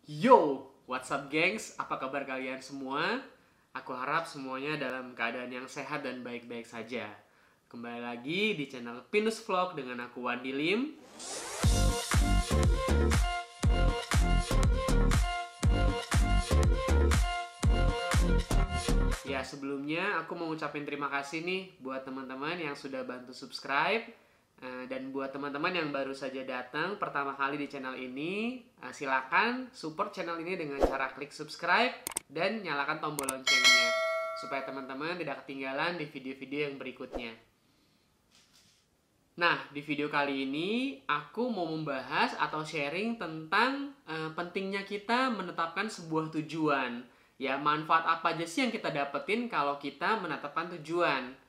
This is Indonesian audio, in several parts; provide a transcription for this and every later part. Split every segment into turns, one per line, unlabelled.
Yo, what's up gengs? Apa kabar kalian semua? Aku harap semuanya dalam keadaan yang sehat dan baik-baik saja. Kembali lagi di channel Pinus Vlog dengan aku Wandi Lim. Ya, sebelumnya aku mau ngucapin terima kasih nih buat teman-teman yang sudah bantu subscribe. Dan buat teman-teman yang baru saja datang pertama kali di channel ini, silakan support channel ini dengan cara klik subscribe dan nyalakan tombol loncengnya supaya teman-teman tidak ketinggalan di video-video yang berikutnya. Nah, di video kali ini aku mau membahas atau sharing tentang pentingnya kita menetapkan sebuah tujuan. Ya, manfaat apa aja sih yang kita dapetin kalau kita menetapkan tujuan?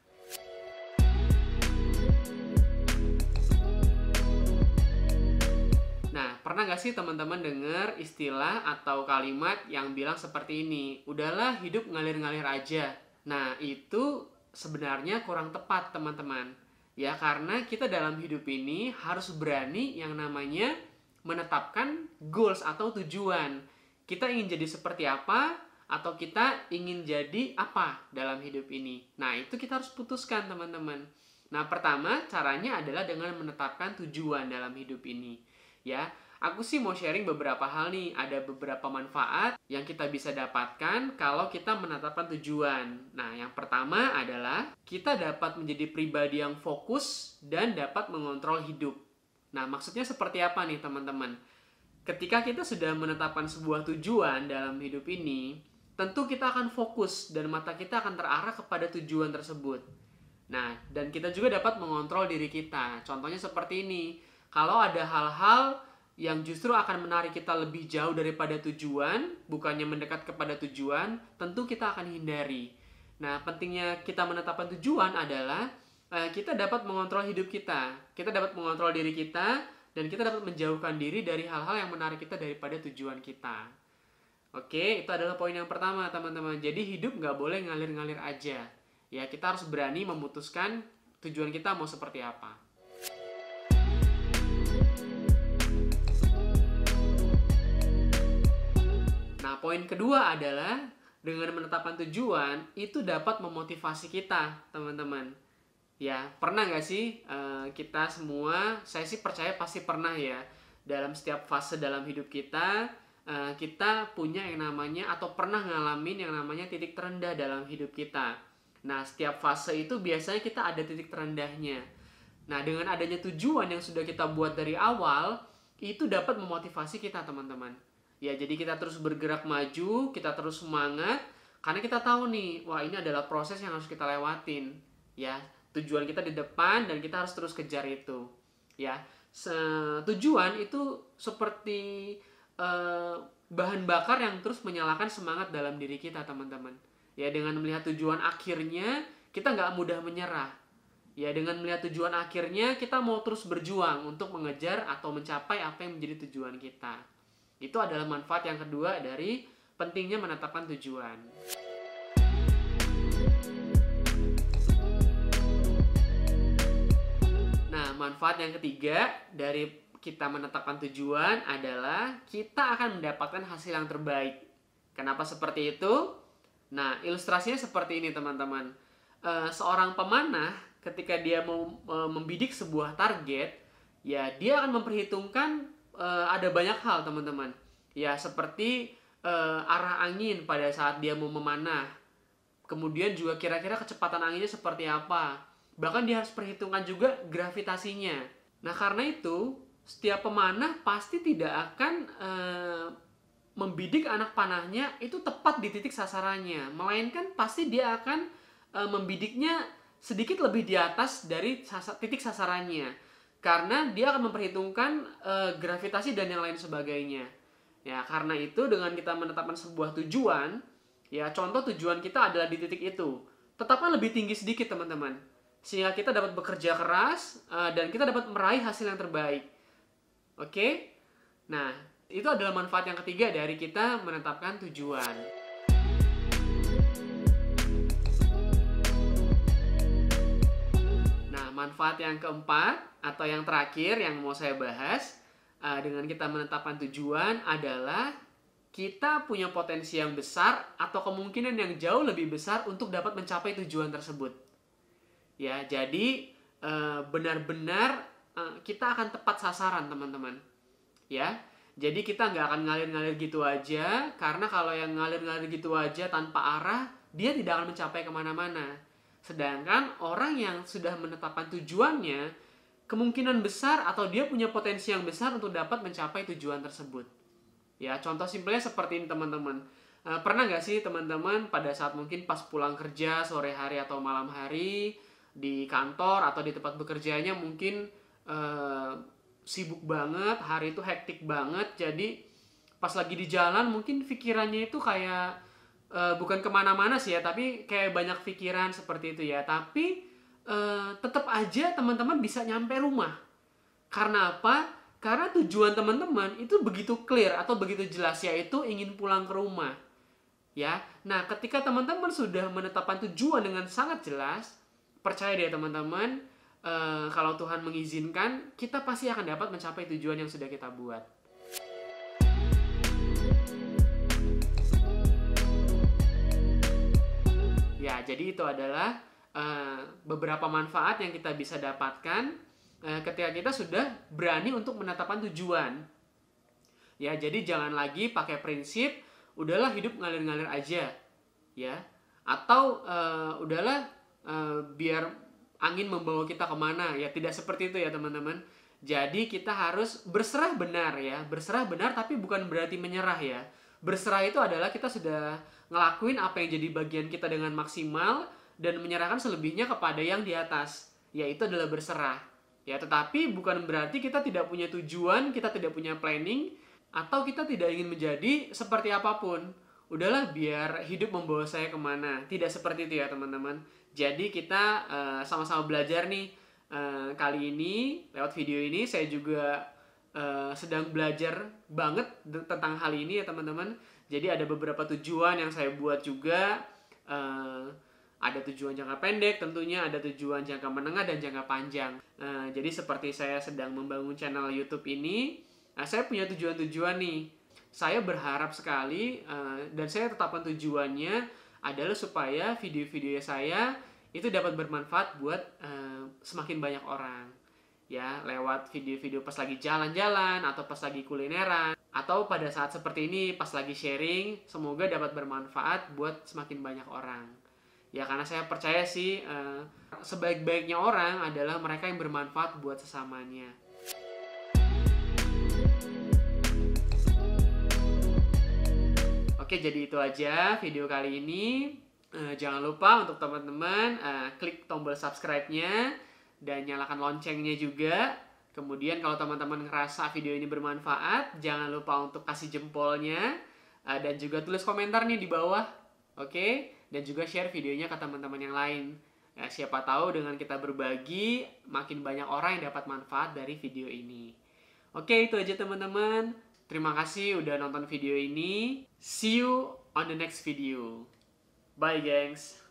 Pernah gak sih teman-teman dengar istilah atau kalimat yang bilang seperti ini? Udahlah, hidup ngalir-ngalir aja. Nah, itu sebenarnya kurang tepat, teman-teman. Ya, karena kita dalam hidup ini harus berani yang namanya menetapkan goals atau tujuan. Kita ingin jadi seperti apa atau kita ingin jadi apa dalam hidup ini. Nah, itu kita harus putuskan, teman-teman. Nah, pertama caranya adalah dengan menetapkan tujuan dalam hidup ini. Ya, aku sih mau sharing beberapa hal nih. Ada beberapa manfaat yang kita bisa dapatkan kalau kita menetapkan tujuan. Nah, yang pertama adalah kita dapat menjadi pribadi yang fokus dan dapat mengontrol hidup. Nah, maksudnya seperti apa nih teman-teman? Ketika kita sudah menetapkan sebuah tujuan dalam hidup ini, tentu kita akan fokus dan mata kita akan terarah kepada tujuan tersebut. Nah, dan kita juga dapat mengontrol diri kita. Contohnya seperti ini. Kalau ada hal-hal yang justru akan menarik kita lebih jauh daripada tujuan, bukannya mendekat kepada tujuan, tentu kita akan hindari. Nah, pentingnya kita menetapkan tujuan adalah kita dapat mengontrol hidup kita. Kita dapat mengontrol diri kita, dan kita dapat menjauhkan diri dari hal-hal yang menarik kita daripada tujuan kita. Oke, itu adalah poin yang pertama, teman-teman. Jadi hidup nggak boleh ngalir-ngalir aja. Ya, kita harus berani memutuskan tujuan kita mau seperti apa. Nah, poin kedua adalah dengan menetapkan tujuan itu dapat memotivasi kita, teman-teman. Ya, pernah nggak sih kita semua, saya sih percaya pasti pernah ya, dalam setiap fase dalam hidup kita, kita punya yang namanya atau pernah ngalamin yang namanya titik terendah dalam hidup kita. Nah, setiap fase itu biasanya kita ada titik terendahnya. Nah, dengan adanya tujuan yang sudah kita buat dari awal, itu dapat memotivasi kita, teman-teman. Ya, jadi kita terus bergerak maju, kita terus semangat, karena kita tahu nih, wah ini adalah proses yang harus kita lewatin. Ya, tujuan kita di depan dan kita harus terus kejar itu. Ya, tujuan itu seperti bahan bakar yang terus menyalakan semangat dalam diri kita, teman-teman. Ya, dengan melihat tujuan akhirnya, kita nggak mudah menyerah. Ya, dengan melihat tujuan akhirnya, kita mau terus berjuang untuk mengejar atau mencapai apa yang menjadi tujuan kita. Itu adalah manfaat yang kedua dari pentingnya menetapkan tujuan. Nah, manfaat yang ketiga dari kita menetapkan tujuan adalah kita akan mendapatkan hasil yang terbaik. Kenapa seperti itu? Nah, ilustrasinya seperti ini, teman-teman. Seorang pemanah ketika dia mau membidik sebuah target, ya dia akan memperhitungkan ada banyak hal, teman-teman. Ya, seperti arah angin pada saat dia mau memanah. Kemudian juga kira-kira kecepatan anginnya seperti apa. Bahkan dia harus perhitungkan juga gravitasinya. Nah, karena itu, setiap pemanah pasti tidak akan membidik anak panahnya itu tepat di titik sasarannya. Melainkan pasti dia akan membidiknya sedikit lebih di atas dari titik sasarannya. Karena dia akan memperhitungkan gravitasi dan yang lain sebagainya. Ya, karena itu dengan kita menetapkan sebuah tujuan, ya contoh tujuan kita adalah di titik itu, tetapkan lebih tinggi sedikit, teman-teman. Sehingga kita dapat bekerja keras dan kita dapat meraih hasil yang terbaik. Oke? Nah, itu adalah manfaat yang ketiga dari kita menetapkan tujuan. Nah, manfaat yang keempat atau yang terakhir yang mau saya bahas dengan kita menetapkan tujuan adalah kita punya potensi yang besar atau kemungkinan yang jauh lebih besar untuk dapat mencapai tujuan tersebut. Ya, jadi benar-benar kita akan tepat sasaran, teman-teman. Ya, jadi kita nggak akan ngalir-ngalir gitu aja, karena kalau yang ngalir-ngalir gitu aja tanpa arah, dia tidak akan mencapai kemana-mana. Sedangkan orang yang sudah menetapkan tujuannya, kemungkinan besar atau dia punya potensi yang besar untuk dapat mencapai tujuan tersebut. Ya, contoh simpelnya seperti ini, teman-teman. Pernah nggak sih teman-teman pada saat mungkin pas pulang kerja sore hari atau malam hari di kantor atau di tempat bekerjanya mungkin sibuk banget, hari itu hektik banget, jadi pas lagi di jalan mungkin pikirannya itu kayak bukan kemana-mana sih ya, tapi kayak banyak pikiran seperti itu ya. Tapi tetap aja teman-teman bisa nyampe rumah. Karena apa? Karena tujuan teman-teman itu begitu clear atau begitu jelas, yaitu ingin pulang ke rumah. Ya, nah ketika teman-teman sudah menetapkan tujuan dengan sangat jelas, percaya deh teman-teman, kalau Tuhan mengizinkan, kita pasti akan dapat mencapai tujuan yang sudah kita buat. Ya, jadi itu adalah beberapa manfaat yang kita bisa dapatkan ketika kita sudah berani untuk menetapkan tujuan. Ya, jadi jangan lagi pakai prinsip udahlah hidup ngalir-ngalir aja, ya. Atau udahlah biar angin membawa kita kemana, ya tidak seperti itu ya teman-teman. Jadi kita harus berserah benar ya, berserah benar tapi bukan berarti menyerah ya. Berserah itu adalah kita sudah ngelakuin apa yang jadi bagian kita dengan maksimal dan menyerahkan selebihnya kepada yang di atas, yaitu adalah berserah. Ya, tetapi bukan berarti kita tidak punya tujuan, kita tidak punya planning, atau kita tidak ingin menjadi seperti apapun. Udahlah biar hidup membawa saya kemana. Tidak seperti itu ya teman-teman. Jadi kita sama-sama belajar nih. Kali ini lewat video ini saya juga sedang belajar banget tentang hal ini ya teman-teman. Jadi ada beberapa tujuan yang saya buat juga. Ada tujuan jangka pendek tentunya, ada tujuan jangka menengah dan jangka panjang. Jadi seperti saya sedang membangun channel YouTube ini, saya punya tujuan-tujuan nih. Saya berharap sekali dan saya tetapkan tujuannya adalah supaya video-video saya itu dapat bermanfaat buat semakin banyak orang. Ya, lewat video-video pas lagi jalan-jalan atau pas lagi kulineran atau pada saat seperti ini pas lagi sharing, semoga dapat bermanfaat buat semakin banyak orang. Ya, karena saya percaya sih sebaik-baiknya orang adalah mereka yang bermanfaat buat sesamanya. Oke, jadi itu aja video kali ini. Jangan lupa untuk teman-teman klik tombol subscribe-nya dan nyalakan loncengnya juga. Kemudian kalau teman-teman ngerasa video ini bermanfaat, jangan lupa untuk kasih jempolnya dan juga tulis komentar nih di bawah. Oke? Dan juga share videonya ke teman-teman yang lain. Ya, siapa tahu dengan kita berbagi, makin banyak orang yang dapat manfaat dari video ini. Oke, itu aja teman-teman. Terima kasih udah nonton video ini. See you on the next video. Bye, gengs.